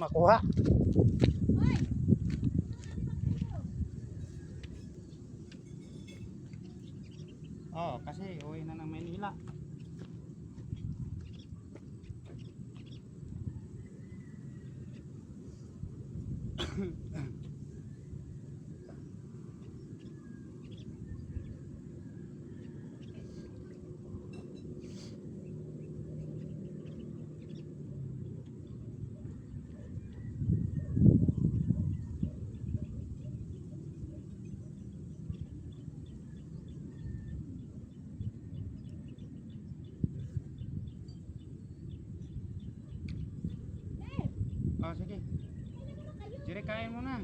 makuha. Oh, kasi uwi na ng Maynila. Oh, sige. Jere, kain mo na.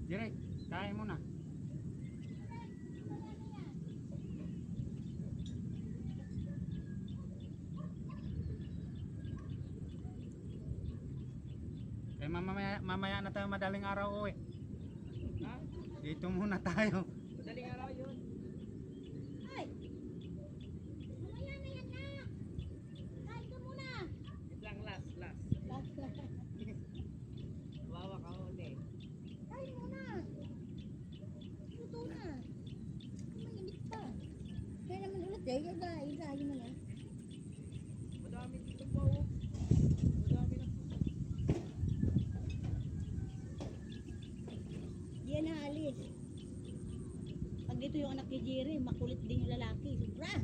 Jere, kain mo na. Eh, mamaya na tayo madaling araw uwi. Ha? Dito muna tayo. Madaling araw yun. Ay! Mamaya na yan na! Kain ka muna! Wait lang, last. Wawa ka ulit. Kain muna! Luto na! Mainit pa. Kaya naman ulit eh. Igayin mo na. Madami dito po. Madami na. Yan na alis. Pag dito yung anak ni Jerry, makulit din yung lalaki. Sobra!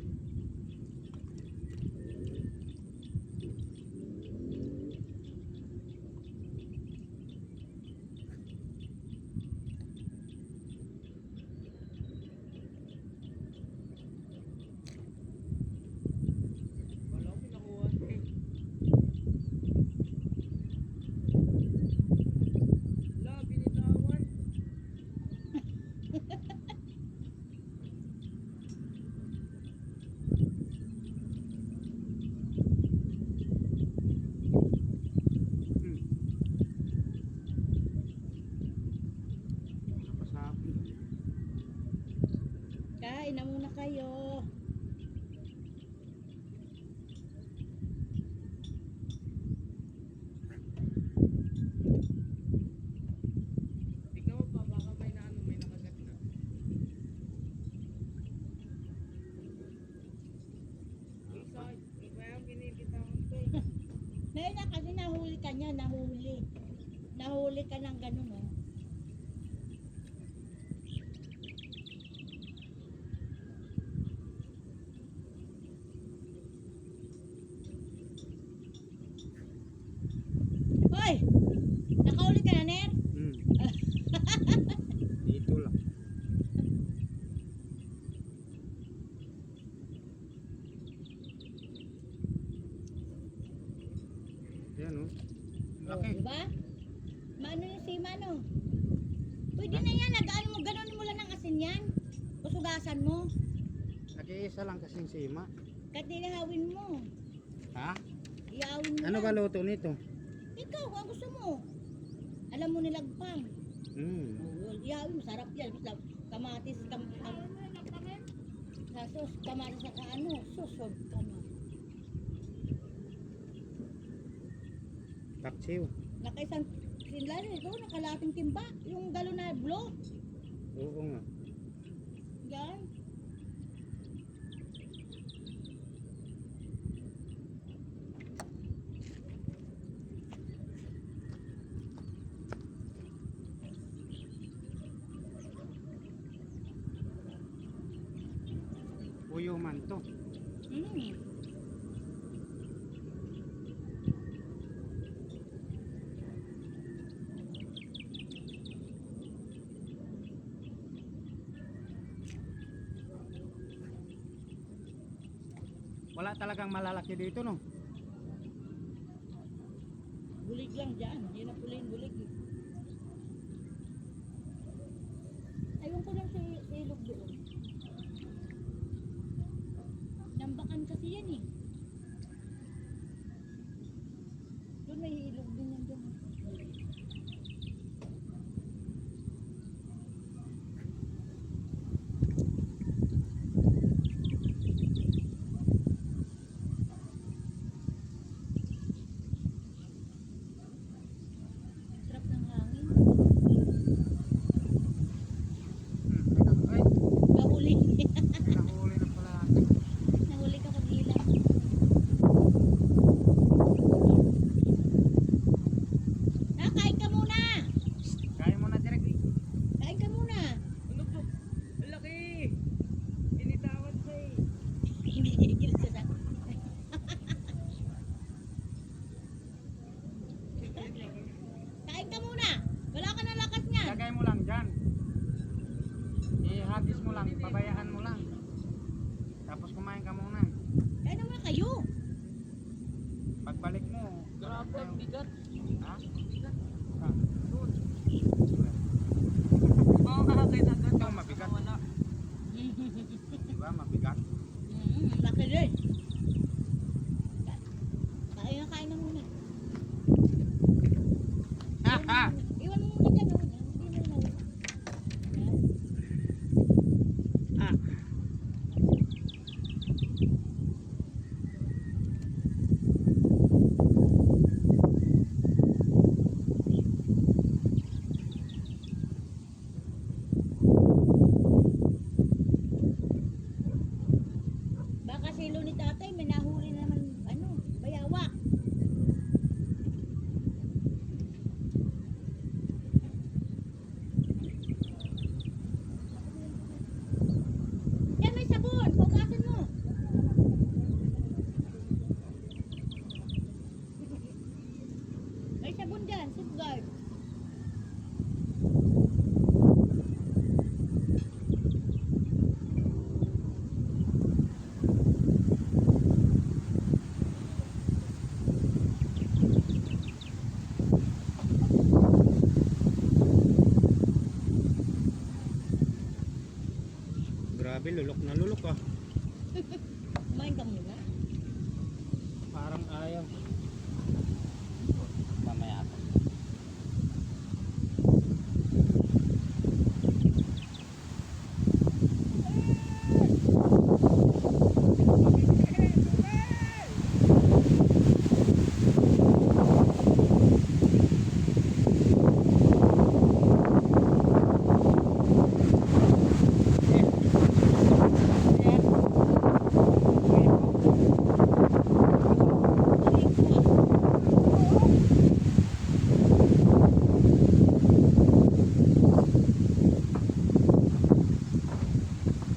Wala ko pinakuha eh. Wala, binitawan. Napasabi. Kain na muna kayo. Tignan mo pa, baka may nakagat na. Isa, iba yung binibitawan ko eh. Ngayon na kasi nahuli ka niya, nahuli. Nahuli ka ng ganun oh. Hoy! Nakahuli ka na, Ner? Dito lang. Yan oh. Laki. Diba? Maano yung sima, no? Pwede na yan, nag-ano mo, ganun mo lang ng asin yan. Usugasan mo. Nag-iisa lang kasing sima. Kahit nilahawin mo. Ha? Iawin mo Ano lang. ba luto nito? Ikaw, kung gusto mo. Alam mo nilagpang. Iawin mo, sarap yan. Basta kamatis, sos, kamatis sa ano, susod kamatis. Paksiw. Nakaisang sinlan ito, nakalating timba. Yung galon na blow. Oo nga. Yan. Uyo man to. Wala talagang malalaki dito, no? Bulig lang dyan. Hindi na pula yung bulig. Ayun ko lang sa ilog doon. Nambakan kasi yan eh. Doon may ilog din yan doon. Grabe, ang bigat. Ha? Bigat. Ah, Doon. Oo, nakakita agad. Ito, mabigat. Wala. Diba? Mabigat. Laki rin. Kain na muna. Ha ha! Iwan mo muna dyan. Hindi mo na. Ah. Baka silo ni tatay, may nahuli naman, bayawak. Yan, may sabon. Pukasan mo. May sabon dyan, safeguard. Grabe, lulok na lulok ah. Kumain ka muna. Parang ayaw. Mamaya ako.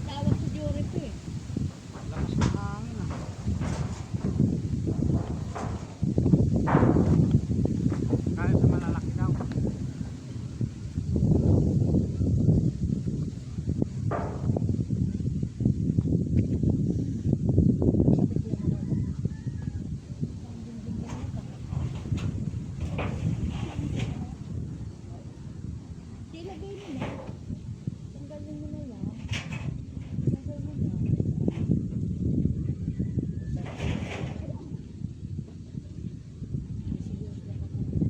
Tawag si Jory ko eh. Lakas ng hangin ah. Kaya sa malalaki daw. Ilagay mo na. Tanggalin mo na yan. Ilagay mo na.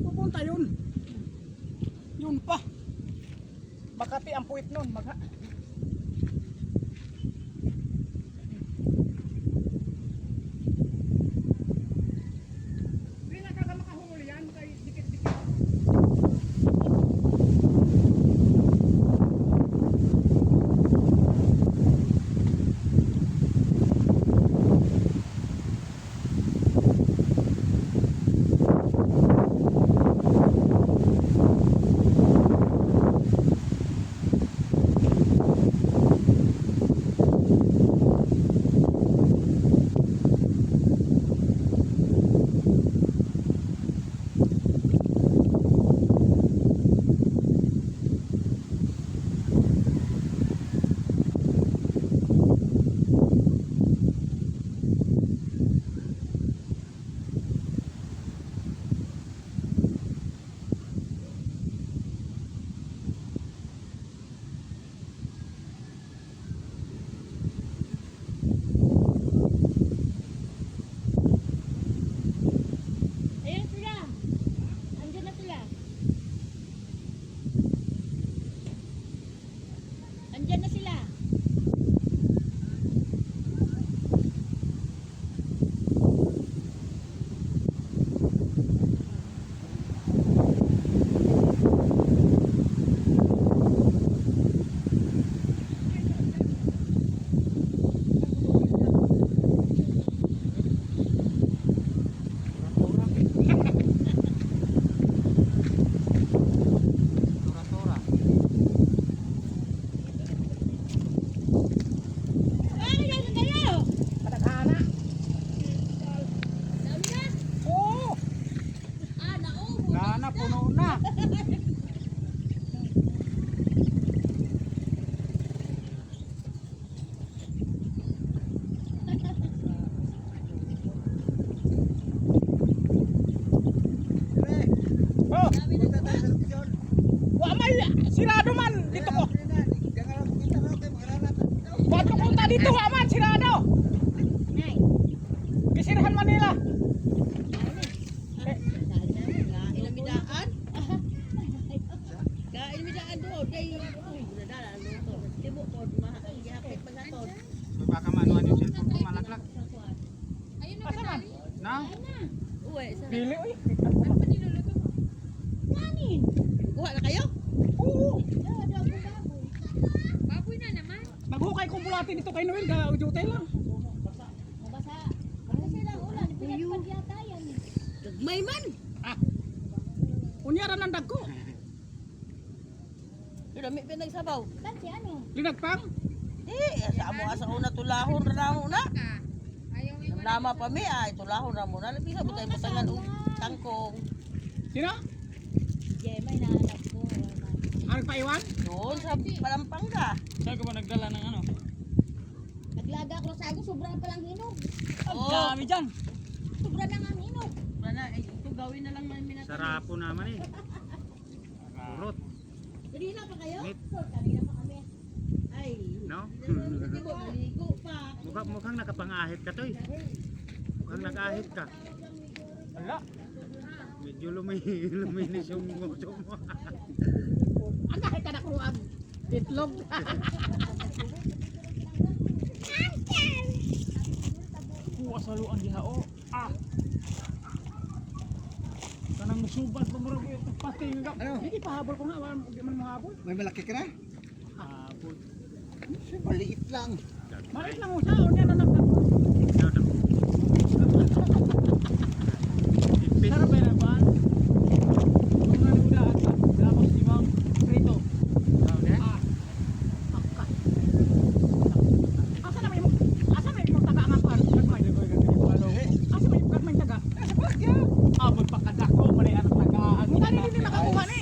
Pupunta yun. Yun pa. Makati ang puwit nun. Hindi nakakamakahuli yan kay dikit-dikit. Ayan sila. Andyan na sila. Andyan na sila. Tura-tura. Ano yan na kayo? Padaghana. Dami na? Oo. Naubo. Nana, puno na. Sirado man dito ko. Bato ko ta dito wa man sirado. Nay. Kisirahan Manila. Ilmidaan? Ilmidaan doon. Day dadala luto. Tibo ko mahapit pa sa to. Baka manuan yung cellphone ko, malaglag. Asa man? Na? Uwe, sa Dili oy. Kanin. kuha na kayo? Oo. Daw daw baboy. Baboy na naman. Naghukay kong bulati dito kay Noel ga ujutay lang. Mabasa. Basta silang ulan. Pinagpad yata yan. Gagmay man. Unyara ng dagko. Dami pinagsabaw. Kasi ano? Linagpang. Sa amo asa una tulahon ra mo na. Ka. Ayaw yung Nama pa mi ay tulahon ra mo na. Labi sa butay butangan og tangkong. Sino? Gemay na anak ko. Ang paiwan? Doon sa Palampanga. Saan ka ba nagdala ng ano? Naglaga ako sa ako. Sobrang palang hinog. Oh, Dami dyan. Sobra na nga ang hinog. na ay ito gawin na lang man minatan. Sarapo naman eh. Kurot. Kanina pa kayo? Meat. Kanina pa kami. Ay. No? Naligo, naligo pa. Mukhang nakapangahit ka to eh. Mukhang nag-ahit ka. Wala. Medyo luminis yung nguso mo. Ang kahit ka na kung ang itlog. Kuha sa luan diha o. Kanang musubat pa mo rin pati nga. Hindi pahabol ko nga, hindi man mahabol. May malaki ka na? Habol. Maliit lang. Marit lang mo siya, o niya na Sarap ba na ba? Kung naluda at labas di ba? Prito. Asa na may taga ang pan? Asa may taga? Sa bagya. Abot pa kadako, mali anak taga. Mukha hindi nakakuha ni.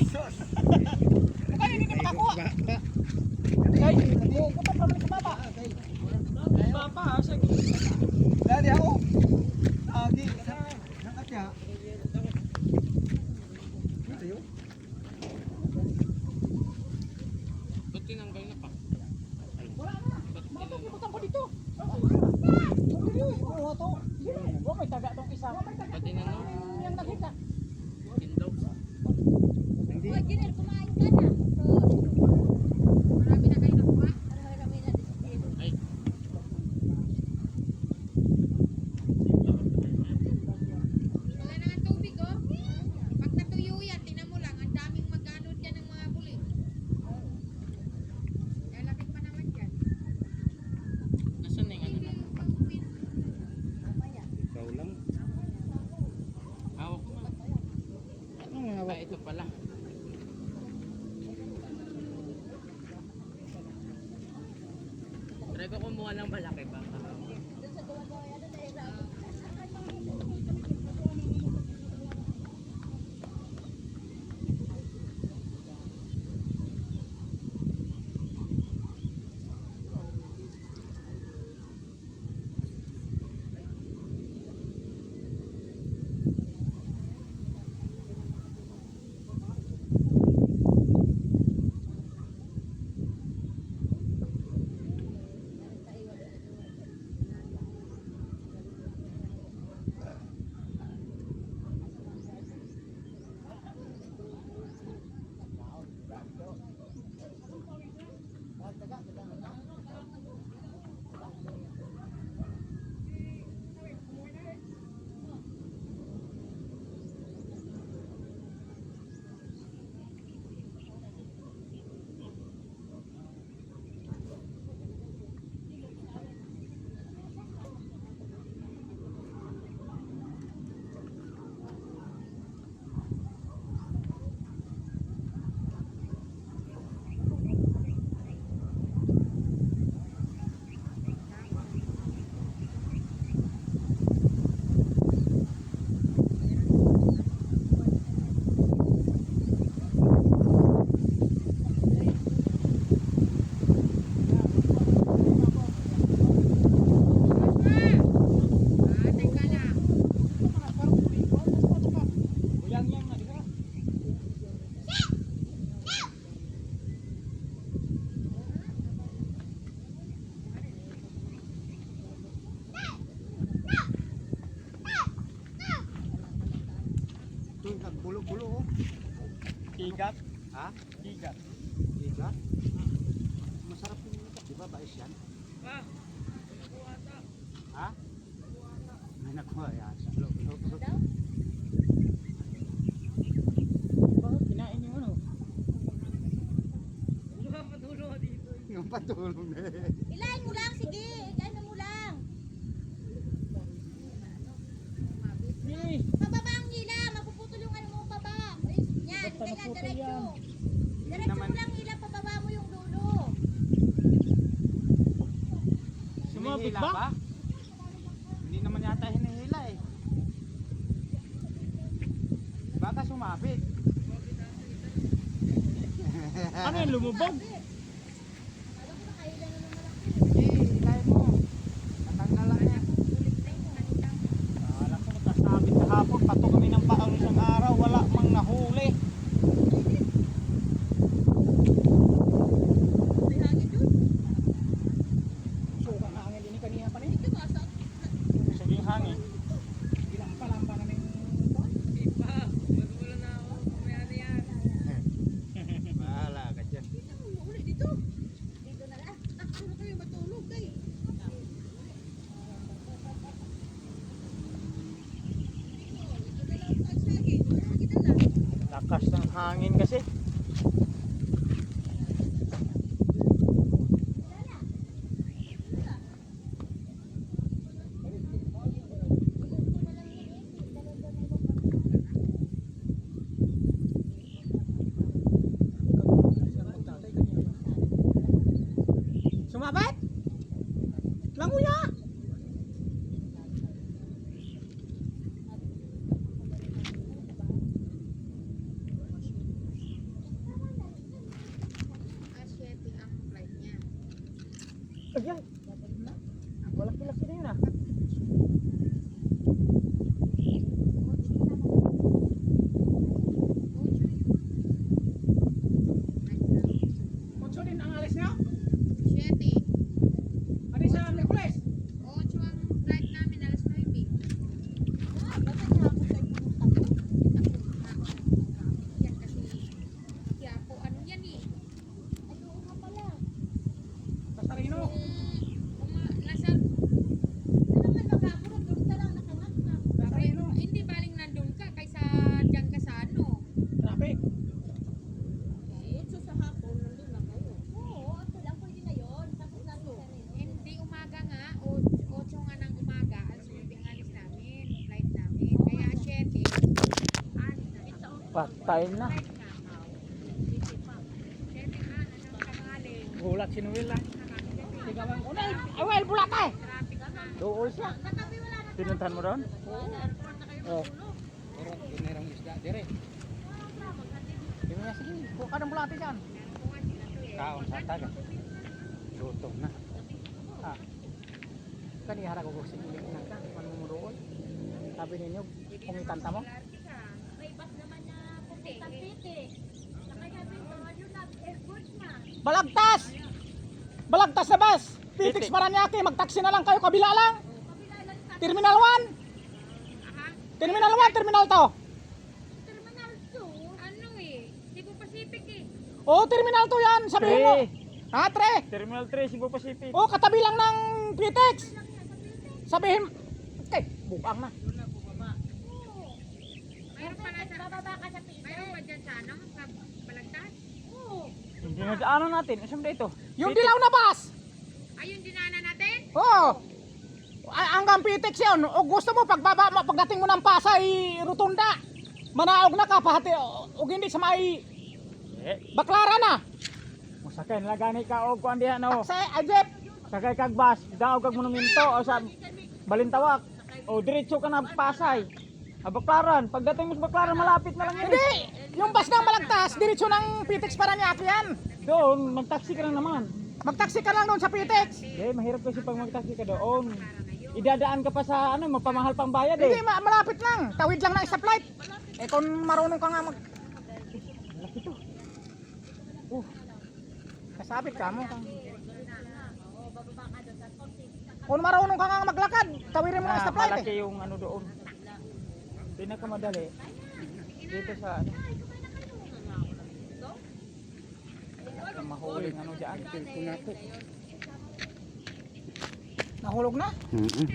Mukha hindi makakuha. Ay, kapag pamalik ka baba. Baba, sige. Dali ako. Agi. Nakat ya. Ayo. Tinanggal na pa. Wala na. Bakit ibutan ko dito? Oo to. Huwag may taga tong isa. Pati na no? Yung nakita. Tindaw. Hindi. Hoy, Jinel, kumain ka na. marami na kayo nakuha. Marami na disiplina. Ay. Wala na nga tubig oh. Pag natuyo yan, tingnan mo lang, ang daming mag-ano dyan ng mga buli. Lalapit pa naman dyan. Nasaan na yung ano na? Mamaya. Ikaw lang. Hawak mo. Anong hawak? Ito pala. Try ko kumuha ng malaki ba? Doon sa gawa-gawa yan, dahil Bulo-bulo oh. Kigat. Ha? Kigat. Iga? Masarap yung iga. Di ba bais yan? Ha? May nakuha yan. Sa loob. Bakit kinain yung ano? Yung patulong na eh. Ilahin mo lang, sige. Ilahin mo lang. Pababa ang hila. Mapuputol yung ano mo baba. Yan, kaya diretso. Diretso mo lang hila, pababa mo yung dulo. Sumabit ba? Hindi naman yata hinihila eh. Baka sumabit. Ano yung lumubog? Hilay mo. Natanggalan niya. Alam ko magkasabit kahapon. Pato kami ng paano isang araw. Wala mang nahuli. May hangin dun. Suka na hangin din kanina pa rin. Ito ba sa Sabi yung hangin. Ilang pa lang pa namin. Bahala ka dyan. uli dito. Dito na lang. Ano kayo matulog kay? Ito na lang ang saging. Kita na. Lakas ng hangin kasi. Sumabit? Languya! Asyete ang flight niya. Ayan. Walaki-laki na yun ah. Kutso din ang alis niyo? Asyete. Ano sa Mikules? 8 ang flight namin, alas 9. Bakit hapon tayo pumunta ko? Yan kasi, Quiapo, ano yan eh. Ay, oo nga pala. Pasarino. Nasa, Ano man maghapon, doon ka lang nakangat. Pasarino. hindi baling nandun ka, kaysa dyan ka sa ano. Traffic. Utso sa hapon, nandun na kayo. Oo, ako lang pwede na yun. Tapos na to. Hindi umaga nga, 8 nga ng umaga, alas 9 ang alis namin, flight namin. Kaya 7, alis na. Patay na. Flight nga, 7 nga, anong tanghali. Gulat si Noel ah. Sigawan ko na. Ay, well, bulat eh. Traffic na. Doon siya. Pinuntahan mo doon? Oh. Pero ginirang isda dire. Hindi mo na sige. Buka ng bulate dyan. Kaon sa taga. Lutong na. Ah. Kanihara ko gusto ulit na ka. Ano mo doon? Sabi ninyo, kumikanta mo? May bus naman na pupunta Piti. Nakasabi ko, yun na, airport na. Balagtas! Balagtas na bus! Pitix Paranaque, mag-taxi na lang kayo, kabila lang! Terminal 1! Terminal 1, Terminal 2! Terminal 2. Ano eh, Cebu Pacific eh. Oo, Terminal 2 yan, sabihin mo! Ha, 3? Terminal 3, Cebu Pacific. Oo, katabi lang ng Pitix! Sabihin, okay, bukang na. Mayroon pala sa, Bababa ka sa Piti. mayroon pa dyan sa ano, sa Balagtas? Oo. Hindi na ano natin. Asam dito. Yung dilaw na bus! Ayun, dinaanan natin? Oo! Hanggang Pitix yun. O gusto mo, pagbaba mo, pagdating mo ng Pasay, Rotunda, manaog na ka, pahati, o hindi sa may Eh, Baklaran na. musakay nalagani ka og kuan diha no. Sa Ajep, Sakay kag bus, daog kag monumento o sa Balintawak. O diretso ka na Pasay. Baklaran, pagdating mo sa Baklaran malapit na lang yan. hindi! Yung bus ng Balagtas, diretso ng Pitix Paranaque yan. Doon, mag-taxi ka lang naman. Magtaksi ka lang doon sa Pitix. Eh, mahirap kasi pag mag-taxi ka doon. Idadaan ka pa sa ano, mapamahal pang bayad Hindi, eh. malapit lang. Tawid lang ng stoplight. Eh kung marunong ka nga Laki to. Kasabit ka mo. Kung marunong ka nga maglakad, tawirin mo ng stoplight Malaki eh. yung ano doon. Pinakamadali. Dito sa ano. Ang mahuling ano dyan. Cellphone ako. Nahulog na? Mm-mm.